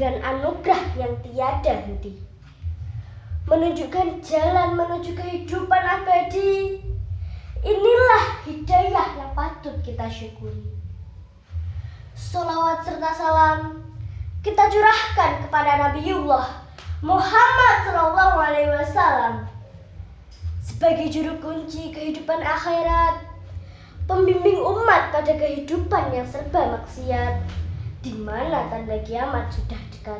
dengan anugerah yang tiada henti, menunjukkan jalan menuju kehidupan abadi. Inilah hidayah yang patut kita syukuri. Sholawat serta salam kita curahkan kepada Nabiullah Muhammad SAW sebagai juru kunci kehidupan akhirat, pembimbing umat pada kehidupan yang serba maksiat, di mana tanda kiamat sudah dekat.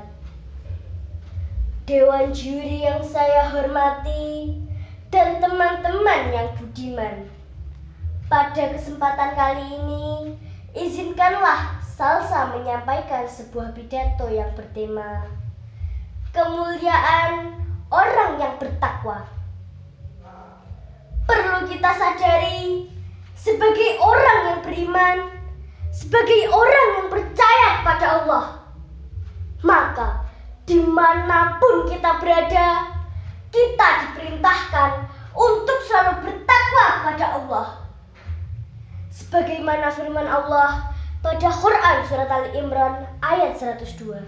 Dewan juri yang saya hormati dan teman-teman yang budiman, pada kesempatan kali ini izinkanlah Salsa menyampaikan sebuah pidato yang bertema kemuliaan orang yang bertakwa. Perlu kita sadari, sebagai orang yang beriman, sebagai orang yang percaya kepada Allah, maka dimanapun kita berada, kita diperintahkan untuk selalu bertakwa kepada Allah. Sebagaimana firman Allah pada Quran surat Ali Imran ayat 102.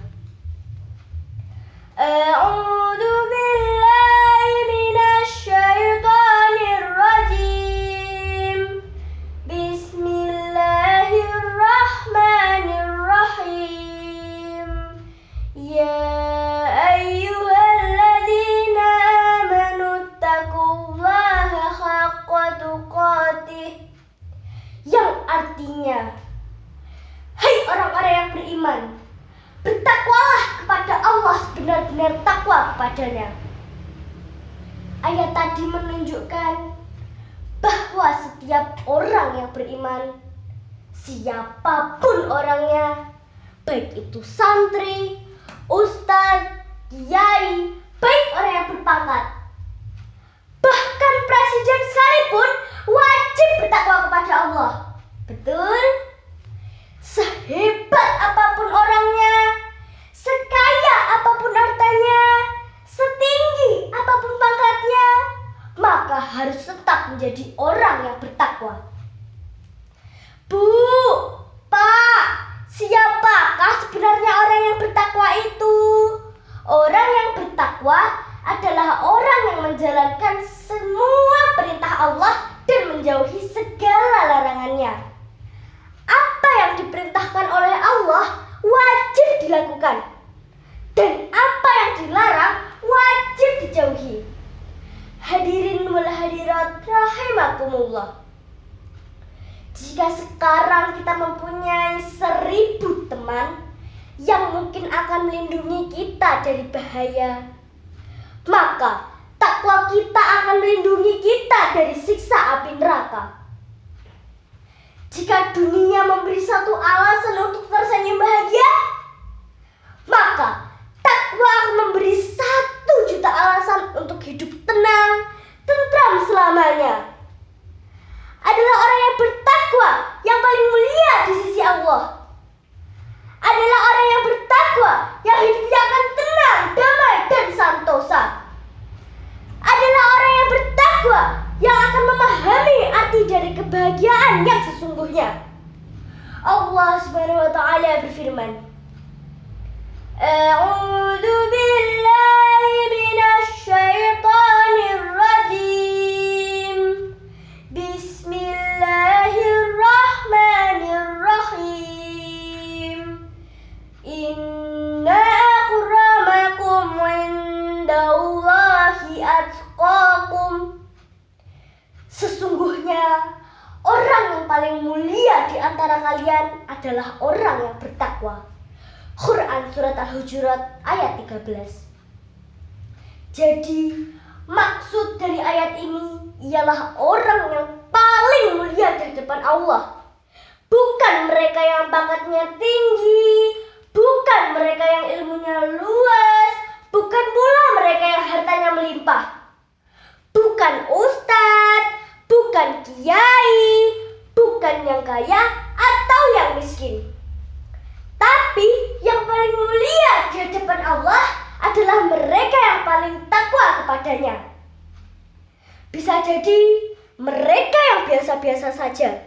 A'udzu billahi minasy syaithanir rajim. Bismillahirrahmanirrahim. Ya ayyuhalladzina amanu taqullaha haqqa tuqatih, yang artinya, hai orang-orang yang beriman, bertakwalah kepada Allah sebenar-benar takwa kepadanya. Ayat tadi menunjukkan bahwa setiap orang yang beriman, siapapun orangnya, baik itu santri, ustadz, kiai, baik orang yang berpangkat, bahkan presiden sekalipun, wajib bertakwa kepada Allah. Betul? Sehebat apapun orangnya, sekaya apapun hartanya, setinggi apapun pangkatnya, maka harus tetap menjadi orang yang bertakwa. Bu, Pak, siapakah sebenarnya orang yang bertakwa itu? Orang yang bertakwa adalah orang yang menjalankan semua perintah Allah dan menjauhi segala larangannya. Apa yang diperintahkan oleh Allah wajib dilakukan, dan apa yang dilarang wajib dijauhi. Hadirin wal hadirat rahimakumullah. Jika sekarang kita mempunyai 1000 teman yang mungkin akan melindungi kita dari bahaya, maka takwa kita akan melindungi kita dari siksa api neraka. Jika dunia memberi satu alasan untuk tersenyum bahagia, maka takwa akan memberi 1 juta alasan untuk hidup tenang, tentram selamanya. Adalah orang yang bertakwa yang paling mulia di sisi Allah. Adalah orang yang bertakwa yang hidupnya akan tenang, damai, dan santosa. Adalah orang yang bertakwa yang akan memahami arti dari kebahagiaan yang sesungguhnya. Allah Subhanahu wa taala berfirman, A'udzu billahi minasy syaithanir rajim. Bismillahirrahmanirrahim. Inna akramakum indallahi atqakum. Sesungguhnya orang yang paling mulia di antara kalian adalah orang yang bertakwa. Quran surat Al-Hujurat ayat 13. Jadi maksud dari ayat ini ialah orang yang paling mulia di depan Allah. Bukan mereka yang pangkatnya tinggi, bukan mereka yang ilmunya luas, bukan pula mereka yang hartanya melimpah, bukan ustadz, bukan kiai, bukan yang kaya atau yang miskin. Tapi yang paling mulia di hadapan Allah adalah mereka yang paling takwa kepadanya. Bisa jadi mereka yang biasa-biasa saja.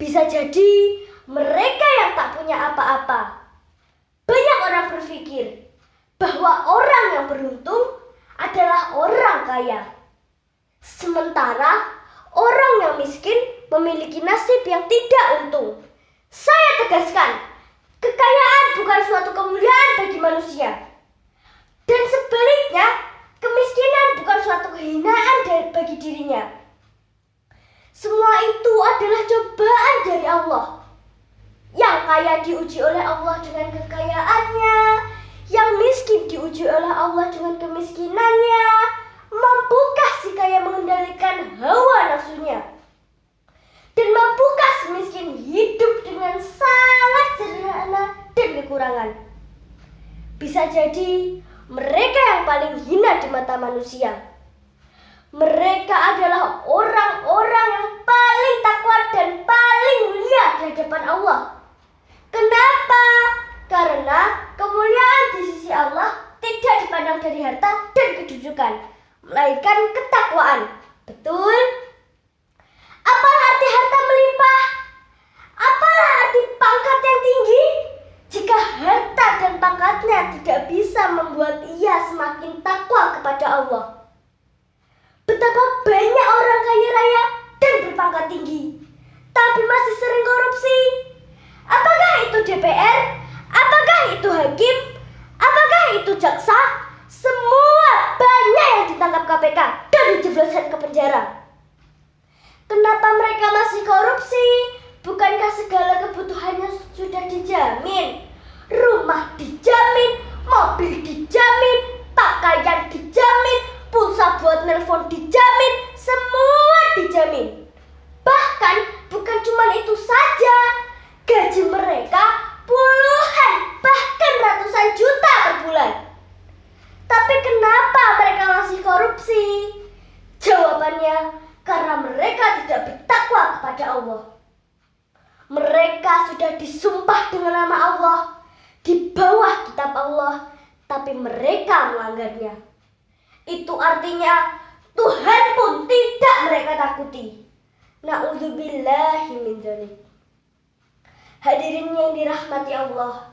Bisa jadi mereka yang tak punya apa-apa. Banyak orang berpikir bahwa orang yang beruntung adalah orang kaya. Sementara orang yang miskin memiliki nasib yang tidak untung. Saya tegaskan, kekayaan bukan suatu kemuliaan bagi manusia. Dan sebaliknya, kemiskinan bukan suatu kehinaan bagi dirinya. Semua itu adalah cobaan dari Allah. Yang kaya diuji oleh Allah dengan kekayaannya, yang miskin diuji oleh Allah dengan kemiskinannya. Mampukah si kaya mengendalikan hawa nafsunya? Dan mampukah si miskin hidup dengan sangat sederhana dan kekurangan? Bisa jadi mereka yang paling hina di mata manusia. Mereka adalah orang-orang yang paling takwa dan paling mulia di hadapan Allah. Kenapa? Karena kemuliaan di sisi Allah tidak dipandang dari harta dan kedudukan, melainkan ketakwaan. Betul? Apalah arti harta melimpah? Apalah arti pangkat yang tinggi? Jika harta dan pangkatnya tidak bisa membuat ia semakin takwa kepada Allah. Betapa banyak orang kaya raya dan berpangkat tinggi, tapi masih sering korupsi. Apakah itu DPR? Apakah itu hakim? Apakah itu jaksa? Semua banyak yang ditangkap KPK dan dijebloskan ke penjara. Kenapa mereka masih korupsi? Bukankah segala kebutuhannya sudah dijamin? Rumah dijamin, mobil dijamin, pakaian dijamin, pulsa buat nelpon dijamin, semua dijamin. Bahkan bukan cuma itu saja, gaji mereka puluhan bahkan ratusan juta per bulan. Tapi kenapa mereka masih korupsi? Jawabannya, karena mereka tidak bertakwa kepada Allah. Mereka sudah disumpah dengan nama Allah di bawah kitab Allah, tapi mereka melanggarnya. Itu artinya Tuhan pun tidak mereka takuti. Na'udzubillahi min dzalik. Hadirin yang dirahmati Allah,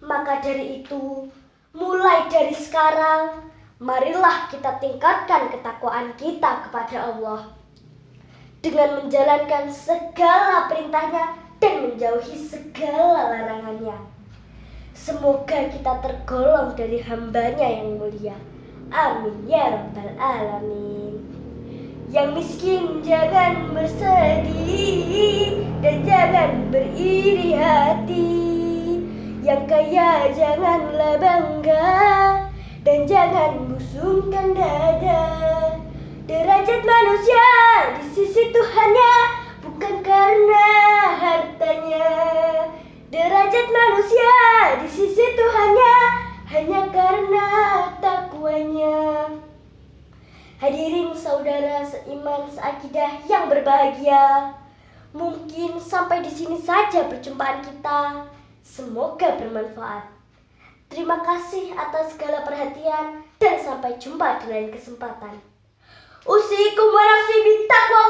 maka dari itu, mulai dari sekarang, marilah kita tingkatkan ketakwaan kita kepada Allah dengan menjalankan segala perintahnya dan menjauhi segala larangannya. Semoga kita tergolong dari hambanya yang mulia. Amin ya rabbal alamin. Yang miskin jangan bersedih dan jangan beriri hati. Yang kaya janganlah bangga dan jangan busungkan dada. Derajat manusia di sisi Tuhannya bukan karena hartanya. Derajat manusia di sisi Tuhannya hanya karena takwanya. Hadirin saudara seiman seakidah yang berbahagia, mungkin sampai di sini saja perjumpaan kita. Semoga bermanfaat. Terima kasih atas segala perhatian dan sampai jumpa di lain kesempatan. Usikum wa nafsi bittaqwa